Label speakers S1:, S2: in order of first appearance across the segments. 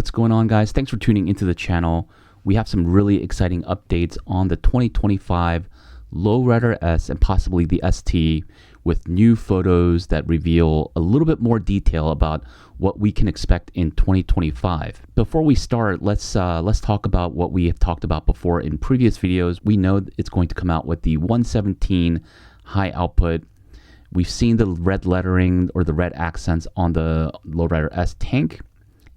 S1: What's going on, guys? Thanks for tuning into the channel. We have some really exciting updates on the 2025 Lowrider S and possibly the ST, with new photos that reveal a little bit more detail about what we can expect in 2025. Before we start, let's talk about what we have talked about before in previous videos. We know it's going to come out with the 117 high output. We've seen the red lettering or the red accents on the Lowrider S tank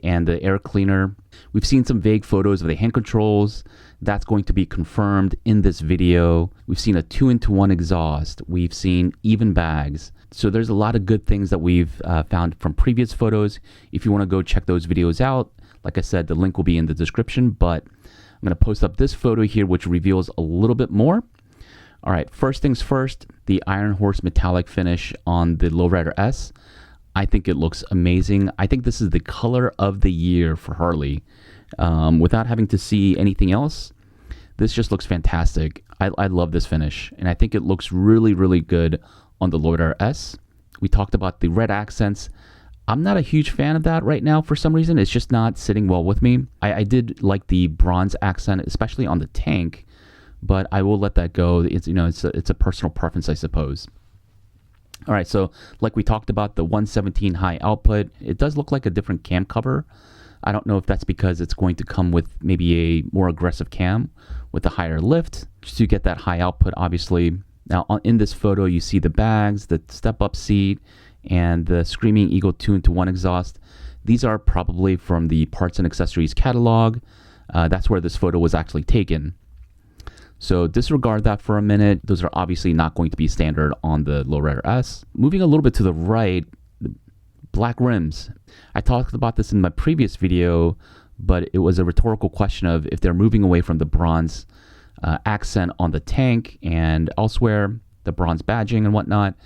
S1: and the air cleaner. We've seen some vague photos of the hand controls. That's going to be confirmed in this video. We've seen a 2-in-1 exhaust. We've seen even bags. So there's a lot of good things that we've found from previous photos. If you want to go check those videos out, like I said, the link will be in the description, but I'm going to post up this photo here, which reveals a little bit more. All right, first things first, the Iron Horse metallic finish on the Lowrider S. I think it looks amazing. I think this is the color of the year for Harley. Without having to see anything else, this just looks fantastic. I love this finish, and I think it looks really, really good on the Lowrider S. We talked about the red accents. I'm not a huge fan of that right now for some reason. It's just not sitting well with me. I did like the bronze accent, especially on the tank, but I will let that go. It's a personal preference, I suppose. All right, so like we talked about, the 117 high output, it does look like a different cam cover. I don't know if that's because it's going to come with maybe a more aggressive cam with a higher lift just to get that high output, obviously. Now, in this photo, you see the bags, the step-up seat, and the Screaming Eagle 2-in-1 exhaust. These are probably from the parts and accessories catalog. That's where this photo was actually taken. So disregard that for a minute. Those are obviously not going to be standard on the Lowrider S. Moving a little bit to the right, black rims. I talked about this in my previous video, but it was a rhetorical question of if they're moving away from the bronze accent on the tank and elsewhere, the bronze badging and whatnot,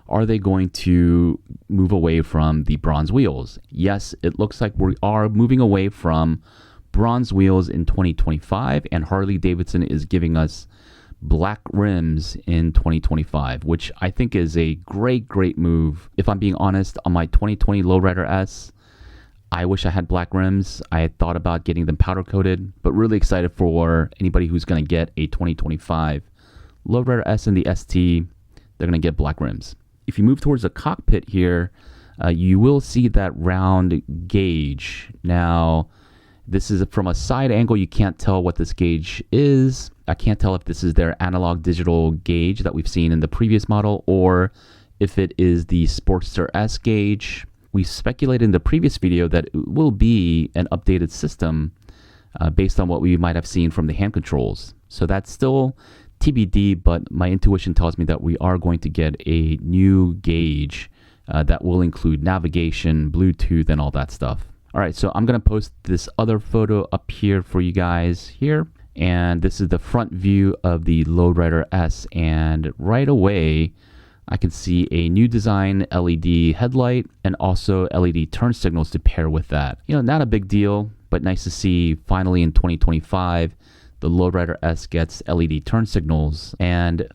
S1: are they going to move away from the bronze wheels? Yes, it looks like we are moving away from bronze wheels in 2025, and Harley Davidson is giving us black rims in 2025, which I think is a great move. If I'm being honest, on my 2020 Lowrider S, I wish I had black rims. I had thought about getting them powder coated, but really excited for anybody who's going to get a 2025 Lowrider S and the ST. They're going to get black rims. If you move towards the cockpit here, you will see that round gauge. Now, this is from a side angle. You can't tell what this gauge is. I can't tell if this is their analog digital gauge that we've seen in the previous model or if it is the Sportster S gauge. We speculated in the previous video that it will be an updated system based on what we might have seen from the hand controls. So that's still TBD, but my intuition tells me that we are going to get a new gauge that will include navigation, Bluetooth, and all that stuff. All right, so I'm going to post this other photo up here for you guys here. And this is the front view of the Lowrider S. And right away, I can see a new design LED headlight and also LED turn signals to pair with that. Not a big deal, but nice to see finally in 2025, the Lowrider S gets LED turn signals. And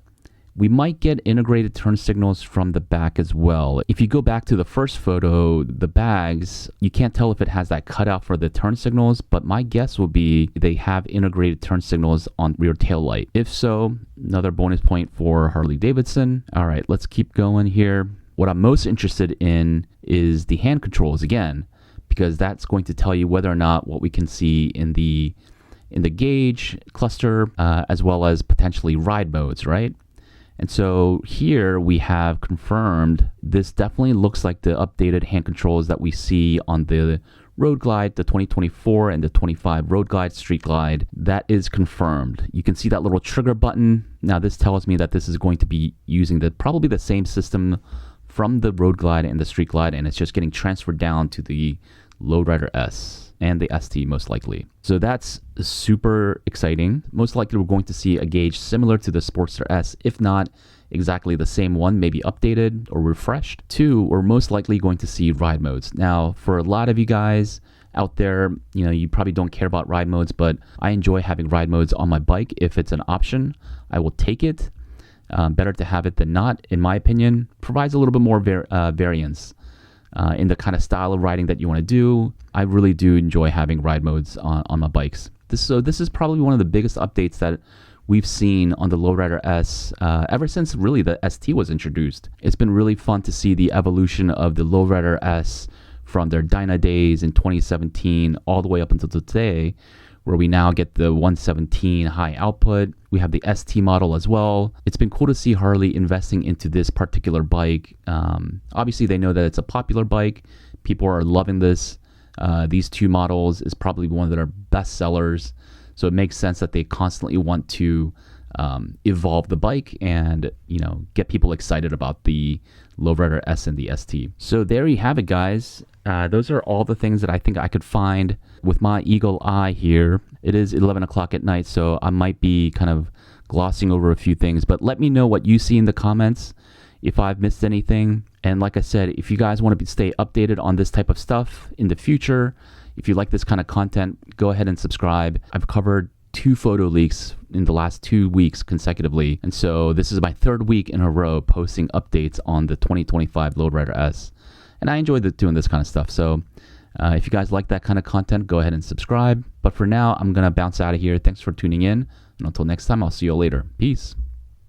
S1: we might get integrated turn signals from the back as well. If you go back to the first photo, the bags, you can't tell if it has that cutout for the turn signals, but my guess will be they have integrated turn signals on rear tail light. If so, another bonus point for Harley Davidson. All right, let's keep going here. What I'm most interested in is the hand controls again, because that's going to tell you whether or not what we can see in the gauge cluster, as well as potentially ride modes, right? And so here we have confirmed this definitely looks like the updated hand controls that we see on the Road Glide, the 2024 and the 25 Road Glide, Street Glide. That is confirmed. You can see that little trigger button. Now this tells me that this is going to be using probably the same system from the Road Glide and the Street Glide, and it's just getting transferred down to the Lowrider S and the ST most likely. So that's super exciting. Most likely we're going to see a gauge similar to the Sportster S, if not exactly the same one, maybe updated or refreshed. 2, we're most likely going to see ride modes. Now, for a lot of you guys out there, you probably don't care about ride modes, but I enjoy having ride modes on my bike. If it's an option, I will take it. Better to have it than not, in my opinion. Provides a little bit more variance. in the kind of style of riding that you want to do. I really do enjoy having ride modes on my bikes. This is probably one of the biggest updates that we've seen on the Lowrider S ever since really the ST was introduced. It's been really fun to see the evolution of the Lowrider S from their Dyna days in 2017 all the way up until today, where we now get the 117 high output. We have the ST model as well. It's been cool to see Harley investing into this particular bike. Obviously, they know that it's a popular bike. People are loving this. These two models is probably one of their best sellers. So it makes sense that they constantly want to evolve the bike and, get people excited about the Lowrider S and the ST. So there you have it, guys. Those are all the things that I think I could find with my eagle eye here. It is 11 o'clock at night, so I might be kind of glossing over a few things, but let me know what you see in the comments if I've missed anything. And like I said, if you guys want to stay updated on this type of stuff in the future, if you like this kind of content, go ahead and subscribe. I've covered 2 photo leaks in the last 2 weeks consecutively. And so this is my 3rd week in a row posting updates on the 2025 Lowrider S. And I enjoy doing this kind of stuff. So if you guys like that kind of content, go ahead and subscribe. But for now, I'm going to bounce out of here. Thanks for tuning in. And until next time, I'll see you all later. Peace.